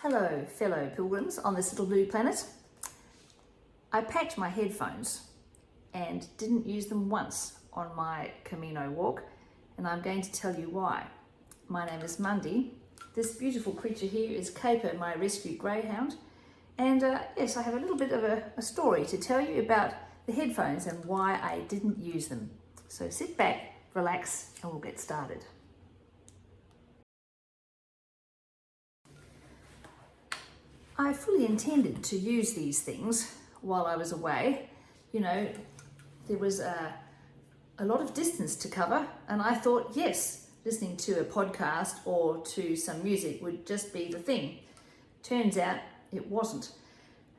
Hello, fellow pilgrims on this little blue planet. I packed my headphones and didn't use them once on my Camino walk, and I'm going to tell you why. My name is Mundy. This beautiful creature here is Caper, my rescue greyhound. And yes, I have a little bit of a story to tell you about the headphones and why I didn't use them. So sit back, relax, and we'll get started. I fully intended to use these things while I was away. You know, there was a lot of distance to cover, and I thought, yes, listening to a podcast or to some music would just be the thing. Turns out it wasn't.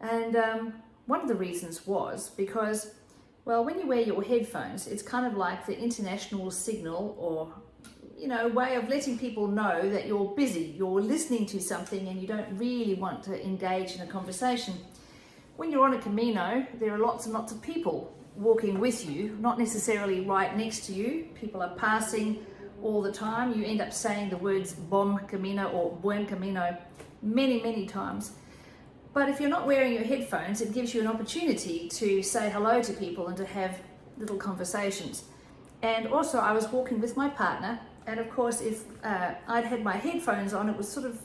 And one of the reasons was because, well, when you wear your headphones, it's kind of like the international signal or, you know, way of letting people know that you're busy, you're listening to something and you don't really want to engage in a conversation. When you're on a Camino, there are lots and lots of people walking with you, not necessarily right next to you. People are passing all the time. You end up saying the words Bom Camino or Buen Camino many, many times. But if you're not wearing your headphones, it gives you an opportunity to say hello to people and to have little conversations. And also I was walking with my partner, and of course if I'd had my headphones on, it was sort of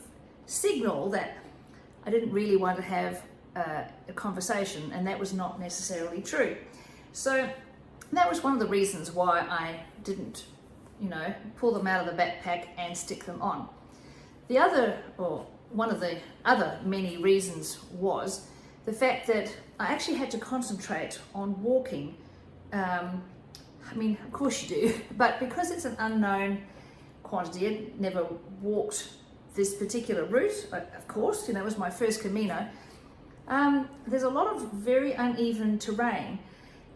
signal that I didn't really want to have a conversation, and that was not necessarily true. So that was one of the reasons why I didn't, you know, pull them out of the backpack and stick them on. The other, or one of the other many reasons, was the fact that I actually had to concentrate on walking. I mean, of course you do, but because it's an unknown quantity, I'd never walked this particular route, of course, you know, it was my first Camino. There's a lot of very uneven terrain,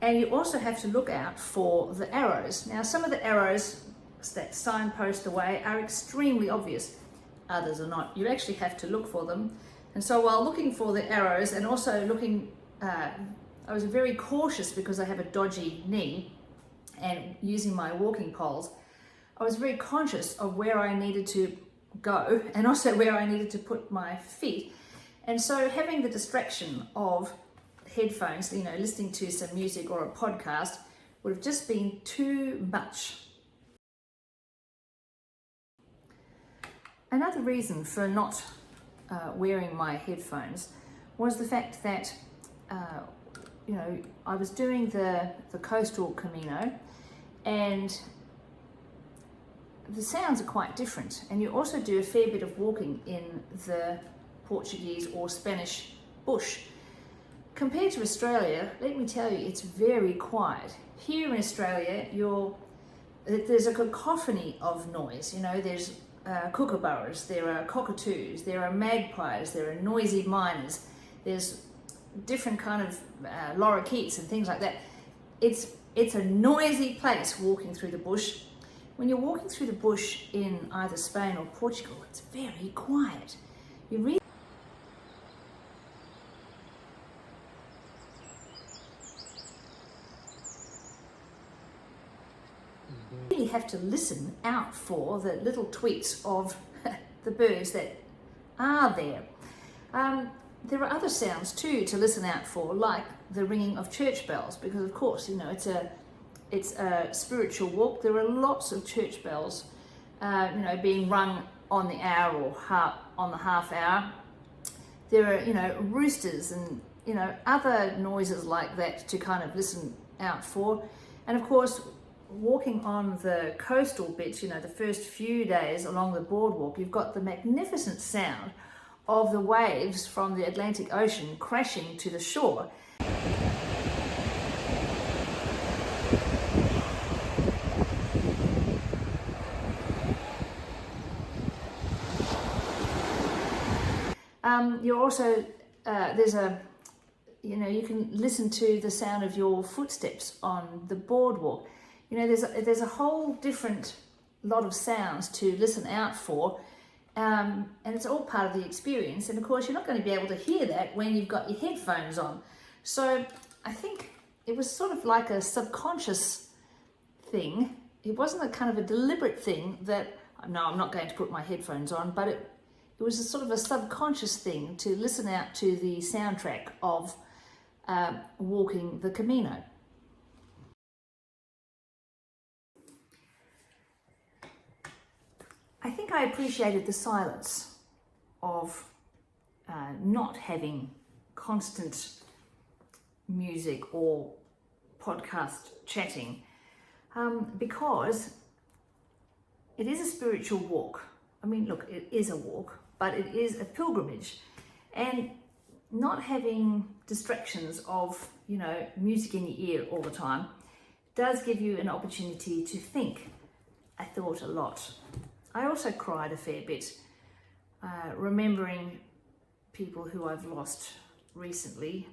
and you also have to look out for the arrows. Now, some of the arrows that signpost the way are extremely obvious, others are not. You actually have to look for them. And so while looking for the arrows and also looking, I was very cautious because I have a dodgy knee, and using my walking poles, I was very conscious of where I needed to go and also where I needed to put my feet. And so having the distraction of headphones, you know, listening to some music or a podcast would have just been too much. Another reason for not wearing my headphones was the fact that you know, I was doing the coastal Camino, and the sounds are quite different, and you also do a fair bit of walking in the Portuguese or Spanish bush. Compared to Australia, let me tell you, it's very quiet. Here in Australia, there's a cacophony of noise. You know, there's kookaburras, there are cockatoos, there are magpies, there are noisy miners, there's different kind of lorikeets and things like that. It's a noisy place walking through the bush. When you're walking through the bush in either Spain or Portugal, it's very quiet. You really have to listen out for the little tweets of the birds that are there. There are other sounds too to listen out for, like the ringing of church bells, because of course, you know, it's a spiritual walk. There are lots of church bells, you know, being rung on the hour or on the half hour. There are, you know, roosters and, you know, other noises like that to kind of listen out for. And of course, walking on the coastal bits, you know, the first few days along the boardwalk, you've got the magnificent sound of the waves from the Atlantic Ocean crashing to the shore. You're also, you know, you can listen to the sound of your footsteps on the boardwalk. You know, there's a whole different lot of sounds to listen out for. And it's all part of the experience, and of course you're not going to be able to hear that when you've got your headphones on. So I think it was sort of like a subconscious thing. It wasn't a kind of a deliberate thing that, no, I'm not going to put my headphones on, but it was a sort of a subconscious thing to listen out to the soundtrack of walking the Camino. I think I appreciated the silence of not having constant music or podcast chatting, because it is a spiritual walk. I mean, look, it is a walk, but it is a pilgrimage, and not having distractions of, you know, music in your ear all the time does give you an opportunity to think. I thought a lot. I also cried a fair bit, remembering people who I've lost recently.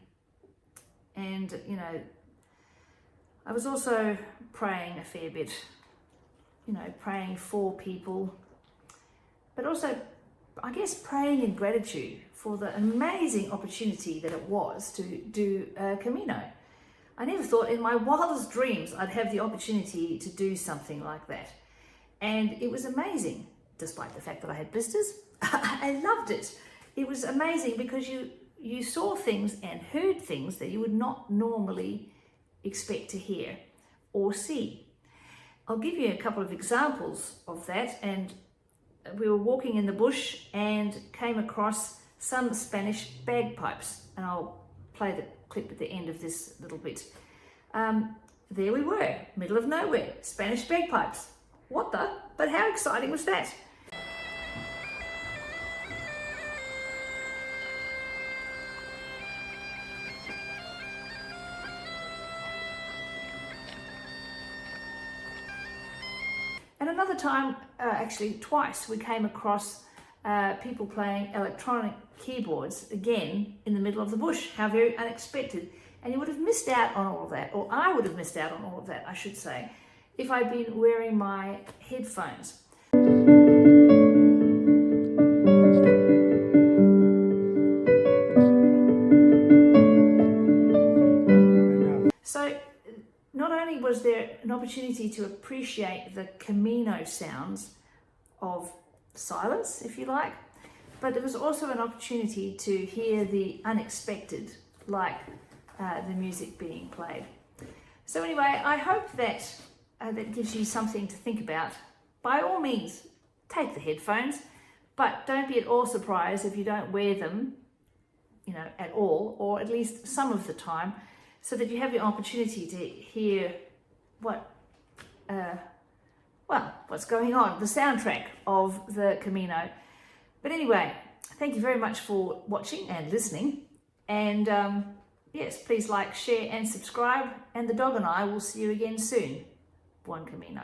And, you know, I was also praying a fair bit, you know, praying for people, but also, I guess, praying in gratitude for the amazing opportunity that it was to do a Camino. I never thought in my wildest dreams I'd have the opportunity to do something like that. And it was amazing, despite the fact that I had blisters. I loved it. It was amazing because you saw things and heard things that you would not normally expect to hear or see. I'll give you a couple of examples of that. And we were walking in the bush and came across some Spanish bagpipes. And I'll play the clip at the end of this little bit. There we were, middle of nowhere, Spanish bagpipes. What the? But how exciting was that? And another time, actually twice, we came across people playing electronic keyboards, again, in the middle of the bush. How very unexpected. And you would have missed out on all of that, or I would have missed out on all of that, I should say, if I'd been wearing my headphones. So not only was there an opportunity to appreciate the Camino sounds of silence, if you like, but there was also an opportunity to hear the unexpected, like the music being played. So anyway, I hope that that gives you something to think about. By all means, take the headphones, but don't be at all surprised if you don't wear them, you know, at all, or at least some of the time, so that you have the opportunity to hear what's going on, the soundtrack of the Camino. But anyway, thank you very much for watching and listening. And yes, please like, share and subscribe. And the dog and I will see you again soon. Buen Camino.